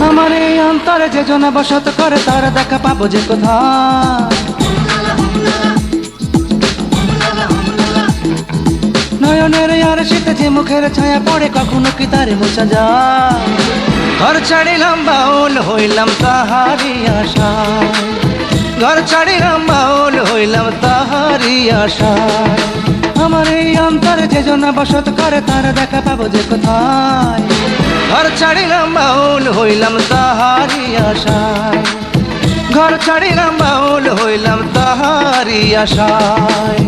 আমার এই অন্তরে যে জন বসত করে তার দেখা পাবো যে কোথায়। নয়নের আর শীতে যে মুখের ছায়া পড়ে কখনো কি তার মোছা যায়। ঘর ছাড়িলাম বাউল হইলাম তাহারি আশায়, ঘর ছাড়িলাম বাউল হইলাম তাহারি আশায়। আমার এই অন্তরে যে জন বসত করে তার দেখা পাবো যে কোথায়। ঘর ছাড়িলাম বাউল হইলাম তাহারি আশায়, ঘর ছাড়িলাম বাউল হইলাম তাহারি আশায়।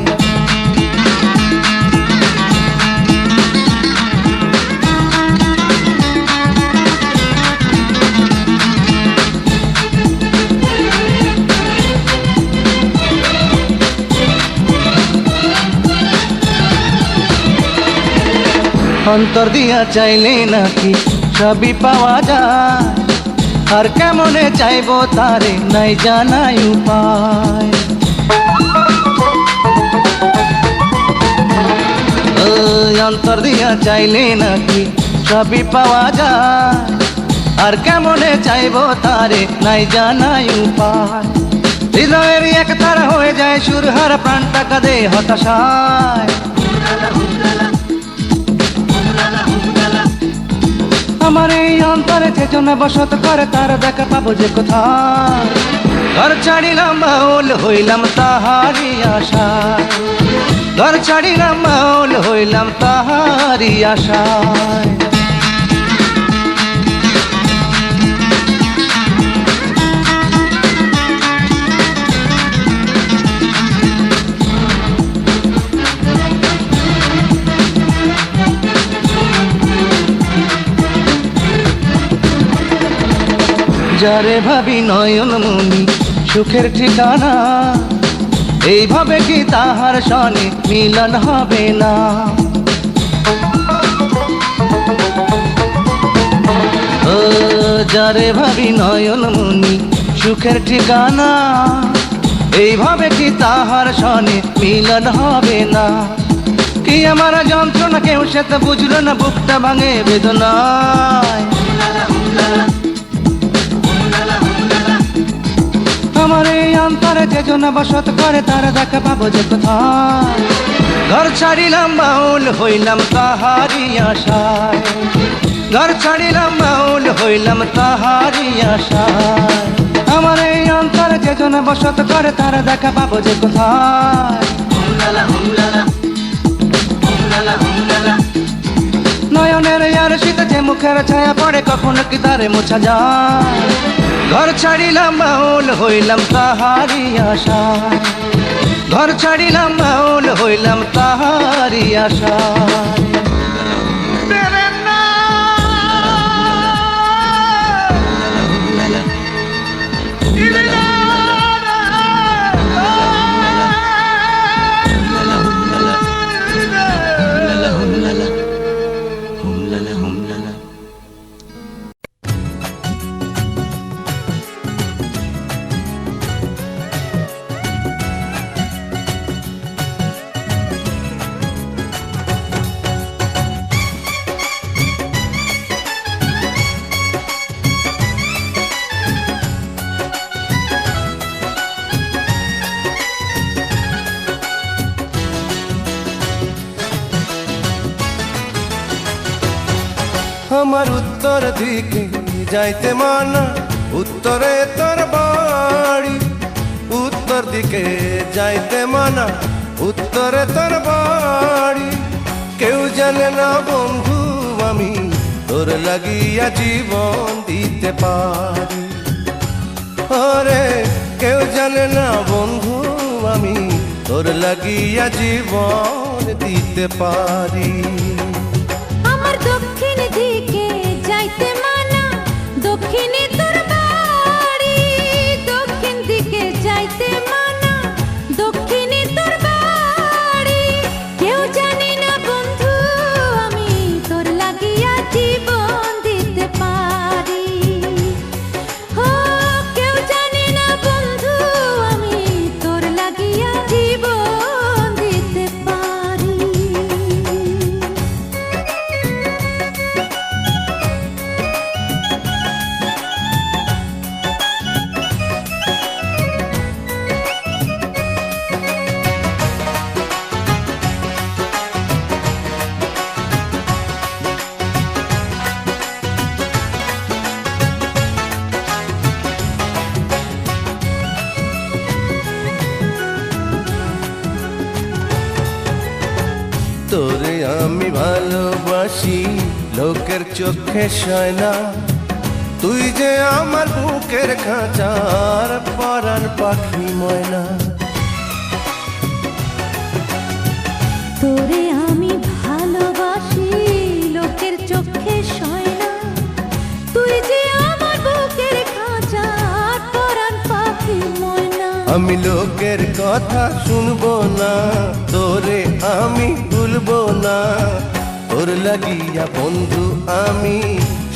অন্তর দিয়া চাইলে নাকি সবই পাওয়া যায়, আর কেমনে চাইবো তারে নাই জানাই উপায়। অন্তর দিয়া চাইলে নাকি সবই পাওয়া যায়, আর কেমনে চাইবো তারে নাই জানাই উপায়। হৃদয়ের এক তারা হয়ে যায় সুরহার, প্রাণটা কাঁদে হতাশায়। আমার এই অন্তরে যে জন বসত করে তার দেখা পাবো যে কোথায়। ঘর ছাড়িলাম বাউল হইলাম তাহারি আশায়, ঘর ছাড়িলাম বাউল হইলাম তাহারি আশায়। যারে ভাবি নয়ন মনি সুখের ঠিকানা, এইভাবে কি তাহার সনে মিলন হবে না। ও যারে ভাবি নয়ন মনি সুখের ঠিকানা, এইভাবে কি তাহার সনে মিলন হবে না। কি আমার যন্ত্রণা কেউ সে তো বুঝলো না, বুকটা ভাঙে বেদনায়। আমার এই অন্তরে যে জন বসত করে তার দেখা পাবো যে কোথায়। ঘর ছাড়িলাম বাউল হইলাম তাহারি আশায়, ঘর ছাড়িলাম বাউল হইলাম তাহারি আশায়। আমার এই অন্তরে যে জন বসত করে তার দেখা পাবো যে কোথায়। নয়নের আর শীতে যে মুখের ছায়া পড়ে কখনো কি তারে মোছা যায়। ঘর ছাড়িলাম বাউল হইলাম তাহারি আশায়, ঘর ছাড়িলাম বাউল হইলাম তাহারি আশায়। আমার উত্তর দিকে যাইতে মানা, উত্তরে তোর বাড়ি। উত্তর দিকে যাইতে মানা, উত্তরে তোর বাড়ি। কেউ জানে না বন্ধু আমি তোর লাগিয়া জীবন দিতে পারি। ওরে কেউ জানে না বন্ধু আমি তোর লাগিয়া জীবন দিতে পারি। আমার দক্ষিণ দিকে যাইতে মানা, দক্ষিণে তোর তোরে আমি ভালোবাসি লোকের চোখে সয় না, তুই যে আমার বুকের খাঁচার পরাণ পাখি ময়না। তোরে আমি ভালোবাসি লোকের চোখে সয় না, তুই যে আমার বুকের খাঁচার পরাণ পাখি ময়না। আমি লোকের কথা শুনবো না, তোরে আমি ভুলবো না, তোর লাগিয়া বন্ধু আমি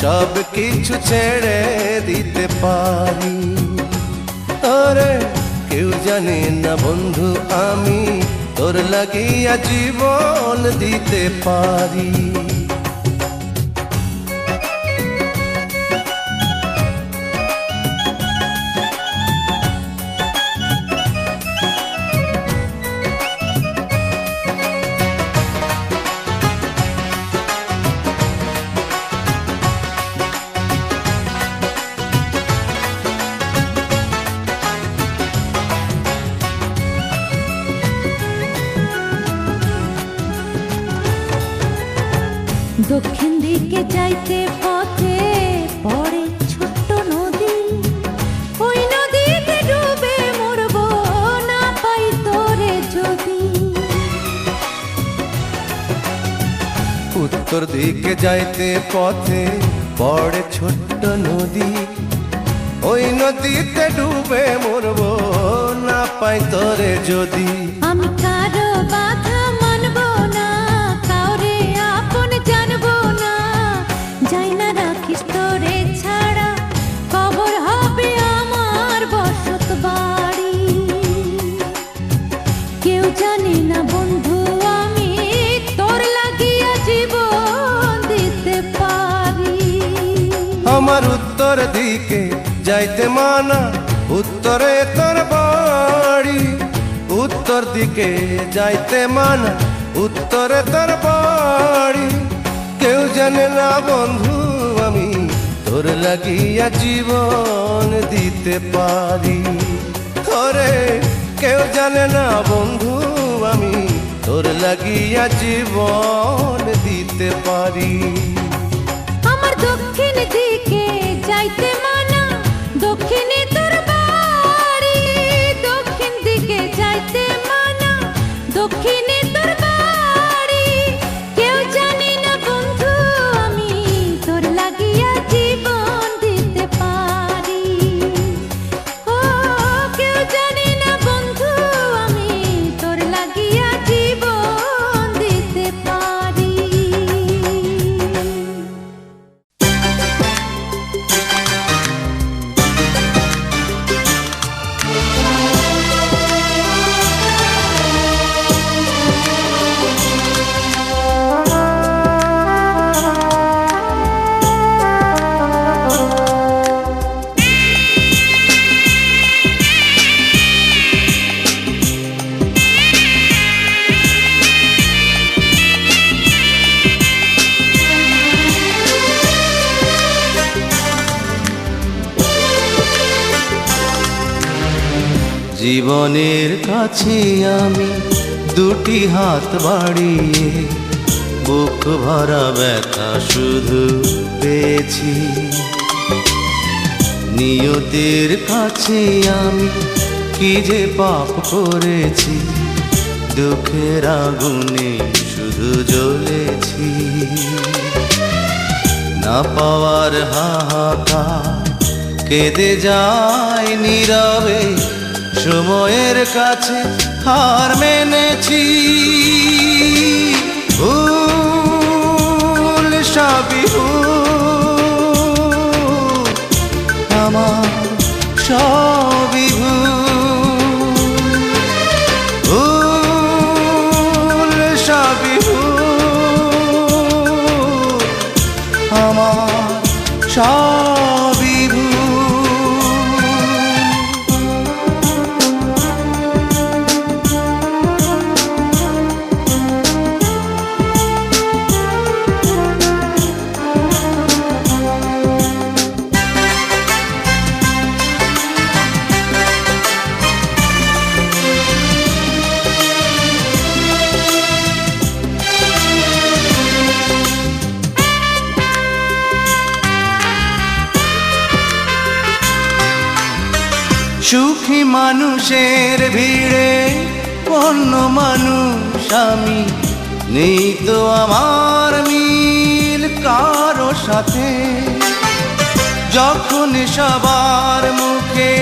সব কিছু ছেড়ে দিতে পারি। আরে কেউ জানে না বন্ধু আমি তোর লাগিয়া জীবন দিতে পারি। দক্ষিণ দিকে যাইতে পথে পড়ে ছোট্ট নদী, ওই নদীতে ডুবে মরবো না পাই তোরে যদি। উত্তর দিকে যাইতে পথে পড়ে ছোট্ট নদী, ওই নদীতে ডুবে মরবো না পাই তোরে যদি। আমি কারো বাধা মানবো না, কাউরে আপন জানবো না, যাই না রাখিস তোরে ছাড়া কবর হবে আমার বসত বাড়ি। কেউ জানে না বন্ধু আমি তোর লাগিয়া জীবন দিতে পারি। আমার উত্তর দিকে যাইতে মানা, উত্তরে তোর বাড়ি। উত্তর দিকে যাইতে মানা, উত্তরে তোর বাড়ি। কেউ জানে না বন্ধু আমি তোর লাগিয়া জীবন দিতে পারি। তোরে কেউ জানে না বন্ধু আমি তোর লাগিয়া জীবন দিতে পারি। আমার দক্ষিণ দিকে যাইতে মানা, দক্ষিণে তোর বাড়ি। দক্ষিণ দিকে যাইতে মানা, দক্ষিণে তোর বাড়ি। কেউ জানে না বন্ধু আমি তোর লাগিয়া জীবন দিতে পারি। ও কেউ জানে না বন্ধু আমি তোর লাগিয়া জীবন দিতে পারি। জীবনের কাছে আমি দুটি হাত বাড়িয়ে বুক ভরা ব্যথা শুধু পেয়েছি। নিয়তির কাছে আমি কি যে পাপ করেছি, দুঃখের আগুনে শুধু জ্বলেছি। না পাওয়ার হাহাকার কেঁদে যায় নীরবে, সময়ের কাছে হার মেনেছি। ভুল সবই ভুল, আমার সবই ভুল, সবই ভুল, আমার সবই ভুল। সুখী মানুষের ভিড়ে অন্য মানুষ আমি, নেই তো আমার মিল কারো সাথে। যখন সবার মুখে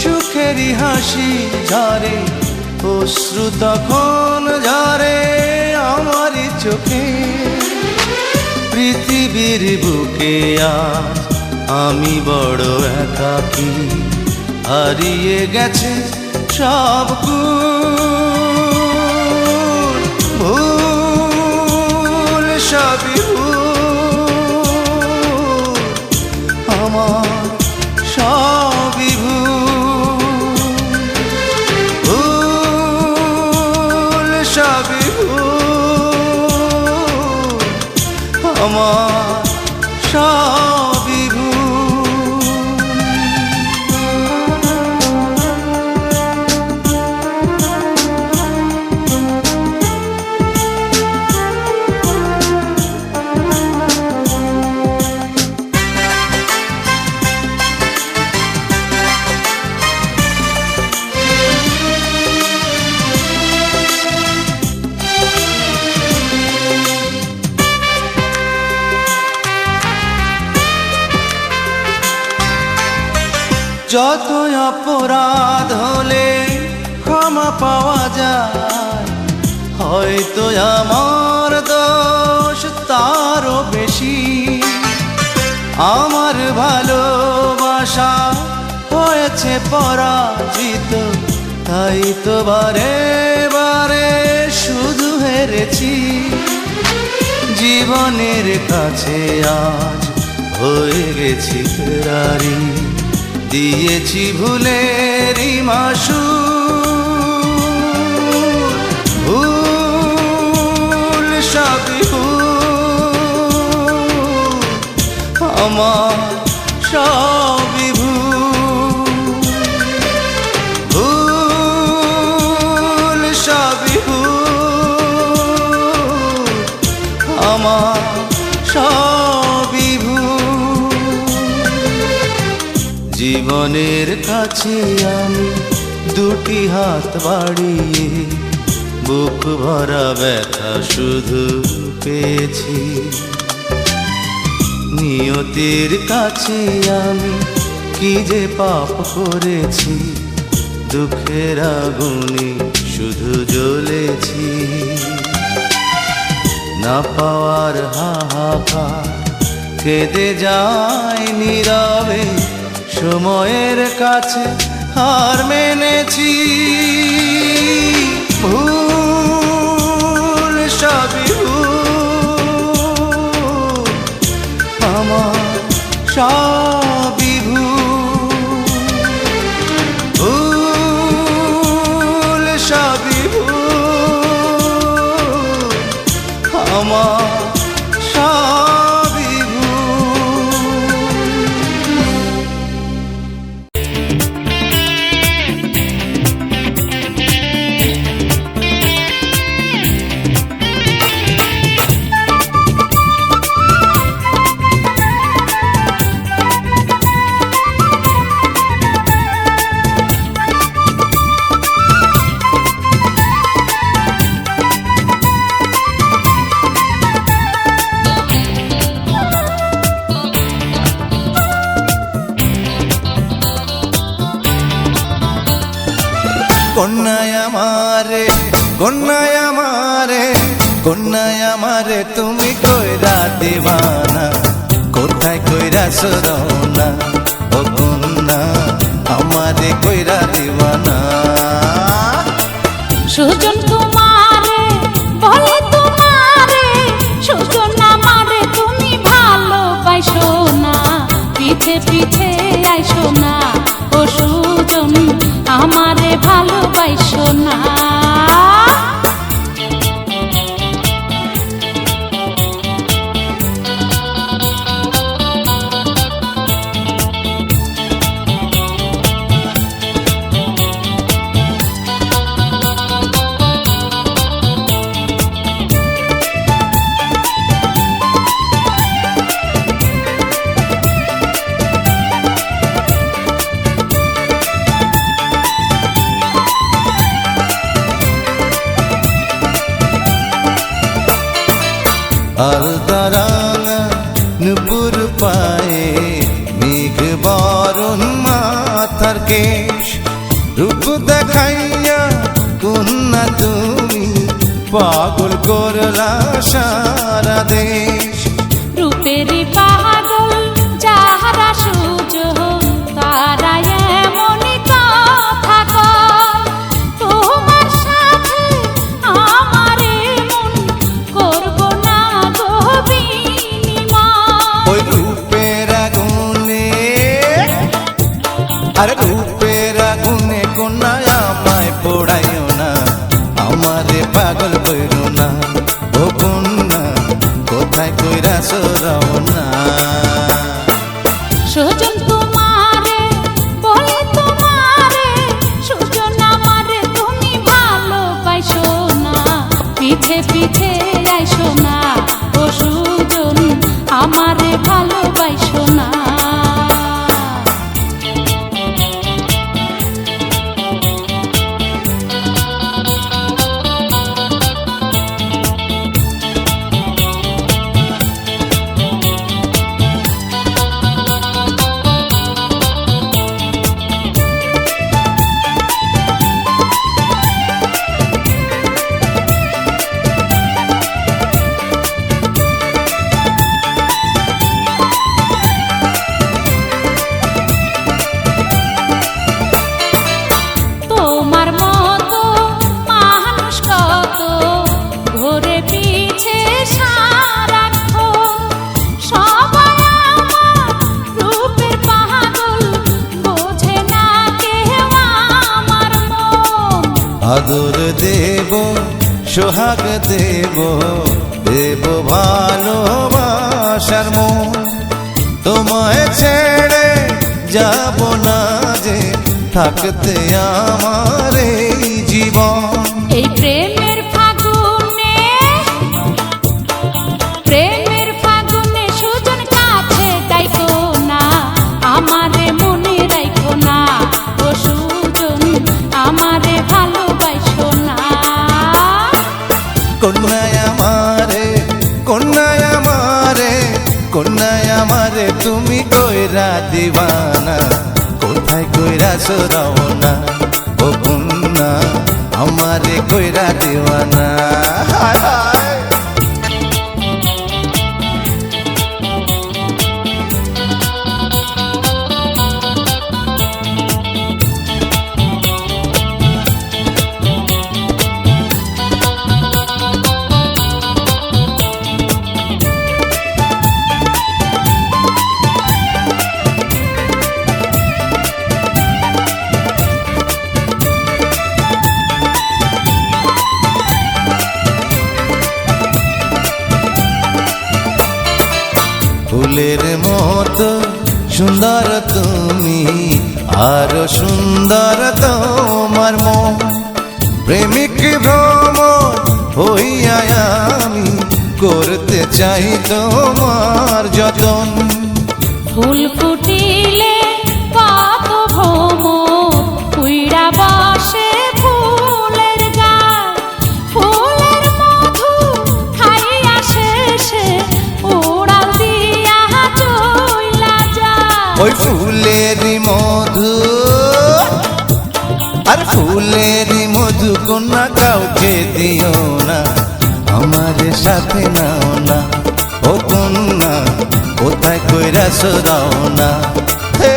সুখেরই হাসি ঝরে, অশ্রু তখন ঝরে আমারই চোখে। পৃথিবীর বুকে আজ আমি বড় একাকী, হারিয়ে গেছে সব গুণ, ভুল সবই ভুল, আমার সবই ভুল, ভুল সবই ভুল, আমার সবই ভুল। যত অপরাধ হলে ক্ষমা পাওয়া যায়, হয়তো আমার দোষ তারও বেশি। আমার ভালোবাসা হয়েছে পরাজিত, তাই তো বারে বারে শুধু হেরেছি। জীবনের কাছে আজ হয়ে গেছি ফেরারি, দিয়েছি ভুলেরই মাসুল, ভুল সবই ভুল, আমার সবই ভুল, ভুল সবই ভুল, আমার সবই ভুল। জীবনের কাছে আমি দুটি হাত বাড়িয়ে বুক ভরা ব্যথা শুধু পেয়েছি। নিয়তির কাছে আমি কি যে পাপ করেছি, দুঃখের আগুনে শুধু জ্বলেছি। না পাওয়ার হাহাকার কেঁদে যায় নীরবে, সময়ের কাছে হার মেনেছি। ভুল সবই ভুল, আমার সবই ভুল, ভুল সবই ভুল, আমার সবই ভুল। কন্যায় আমারে, কন্যায় আমারে, কন্যায় আমারে তুমি কইরা দিবানা, কোথায় কইরা সরনা, ও কন্যা আমারে কইরা দিবানা। সুজন তোমারে বলে তোমারে, সুজন আমারে তুমি ভালোবাসো না, পিছে পিছে আইসো না, ও সুজন আমারে ভালোবাসো না। আলতারাঙা নুপুর পায়ে মেঘ বরণ মাথার কেশ রূপ দেখাইয়া কন্যা তুমি পাগল করলা সারা দেশ রূপের পাগল যাহারা সুযোগ তারা এমন কথা কয় তোমার সাথে আমার মন করব না গো বিনিময় ওই রূপের আগুনে আরে রূপের আগুনে কন্যা আমায় পোড়াইও না আমারে পাগল কইরো না ও কন্যা কোথায় কইরা সরাও না সুজন তোমারে বলে তোমারে সুজন আমারে তুমি ভালোবাসো না পিছে পিছে আইসো না ও সুজন আমারে ভালোবাসো না তোমার মতো মানুষ কত ঘুরে পিছে সারাক্ষণ সবাই আমার রূপের পাগল বোঝে না কেউ আমার মন আদর দেব সোহাগ দেব দেব ভালোবাসার মন তোমায় ছেড়ে যাব না যে থাকতে আমার এই জীবন এই প্রেমের ফাগুনে সুজন কাছে ডাইকো না আমারে মনে রাখো না ও সুজন আমারে ভালোবাসো না কন্যায় আমারে কন্যায় আমারে কন্যায় আমারে তুমি কইরা দিবানা কোথায় কইরা সরাও না ও কন্যা আমারে কইরা দিবানা হায় হায় ফুলের মতো সুন্দর তুমি আরো সুন্দর তোমার মন প্রেমিক ভ্রমণ হইয়া আমি করতে চাই তোমার যতন ফুল ফুটিলে কত ভ্রমর উইড়া বসে ফুলের গায় ফুলের মধু খাইয়া শেষে উড়াল দিয়া চইলা যায় ওই ফুলেরই মধু আর ফুলেরই মধু কন্যা কাউকে দিও না আমার সাথে নাও না ও কন্যা কোথায় কইরা সরাও না হে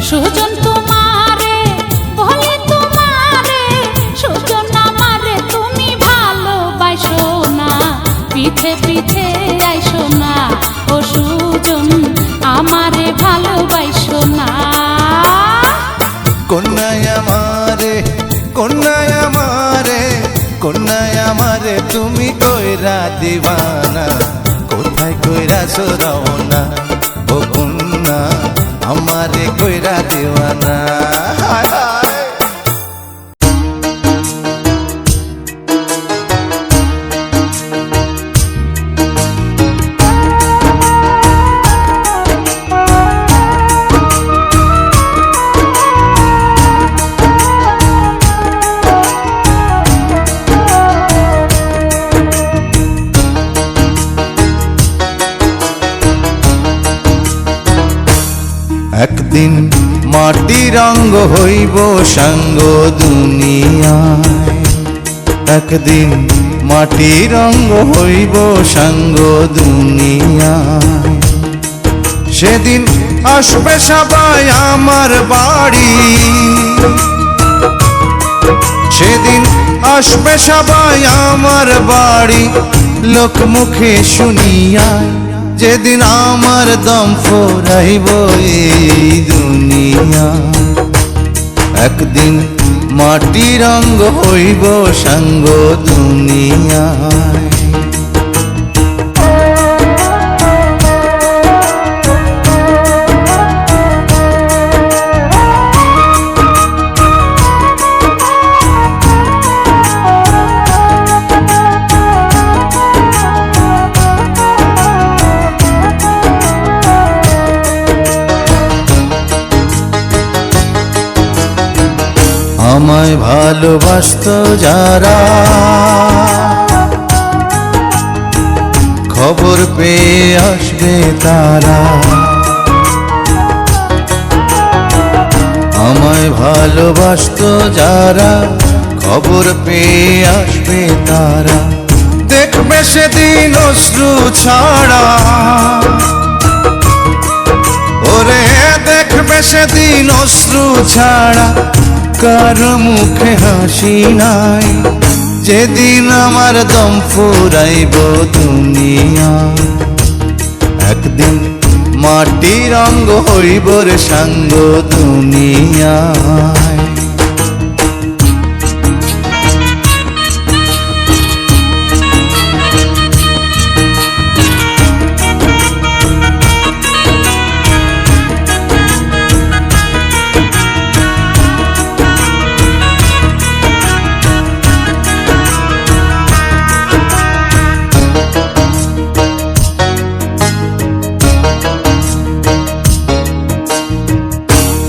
সুজন তোমারে বলে তোমারে সুজন আমারে তুমি ভালোবাসো না পিছে পিছে আইসো না ও সুজন আমারে ভালোবাসো না কন্যায় আমারে কন্যায় আমারে কন্যায় আমারে তুমি কইরা দিবানা কোথায় কইরা সরাও না ও কন্যা আমারে কইরা দিবানা হায় হায় একদিন মাটির অঙ্গ হইব সাঙ্গ দুনিয়ায়, একদিন মাটির অঙ্গ হইব সাঙ্গ দুনিয়ায়। সেদিন আসবে সবাই আমার বাড়ি, সেদিন আসবে সবাই আমার বাড়ি, লোক মুখে শুনিয়া যেদিন আমার দম ফুরাইব এই দুনিয়া। একদিন মাটির অঙ্গ হইব সাঙ্গ দুনিয়ায়। আমায় ভালোবাসতো যারা, খবর পেয়ে আসবে তারা। আমায় ভালোবাসতো যারা, খবর পেয়ে আসবে তারা। দেখবে সেদিন অশ্রু ছাড়া, ওরে দেখবে সেদিন অশ্রু ছাড়া কারো মুখে হাসি নাই। যেদিন আমার দম ফুরাইব দুনিয়া, একদিন মাটির অঙ্গ হইব রে সাঙ্গ দুনিয়ায়।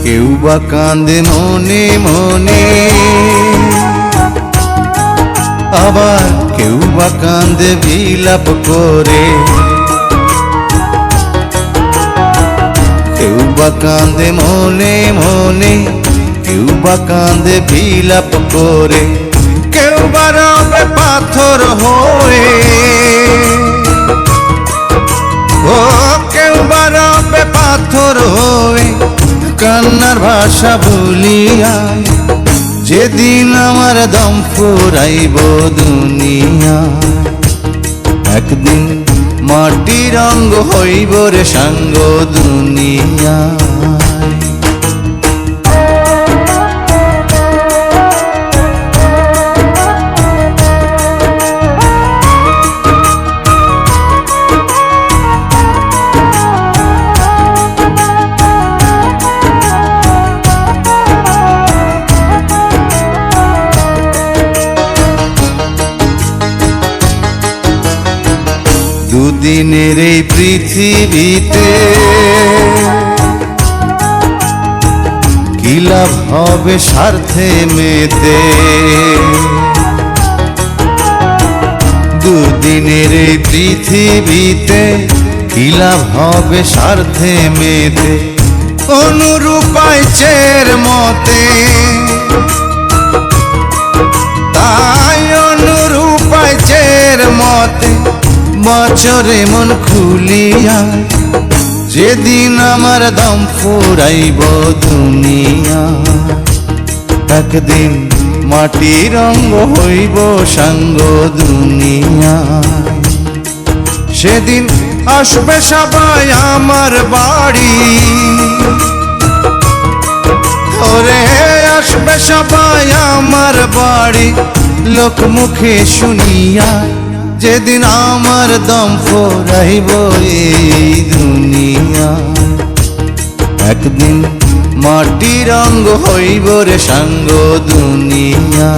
কেউ বা কান্দে মনে মনে, আবার কেউ বা কান্দে বিলাপ করে। কেউ বা কান্দে মনে মনে, কেউ বা কান্দে বিলাপ করে। কেউ বা রবে পাথর হয়ে, ও কেউ বা রবে পাথর হয়ে কান্নার ভাষা ভুলিয়ায়। যেদিন আমার দম ফুরাইব দুনিয়ায়, একদিন মাটির অঙ্গ হইব রে সাঙ্গ দুনিয়ায়। দুদিনের এই পৃথিবীতে কি লাভ হবে স্বার্থে মেতে। দুদিনের এই পৃথিবীতে কি লাভ হবে স্বার্থে মেতে। অনুরূপায় চের মতে, তাই অনুরূপায় চের মতে বছরে মন খুলিয়া। যেদিন আমার দম ফুরাইব দুনিয়া, একদিন মাটির অঙ্গ হইব সাঙ্গ দুনিয়ায়। সেদিন আসবে সবাই আমার বাড়ি, ওরে আসবে সবাই আমার বাড়ি, লোক মুখে শুনিয়া যেদিন আমার দম ফুরাইব এই দুনিয়া। একদিন মাটির অঙ্গ হইব রে সাঙ্গ দুনিয়া।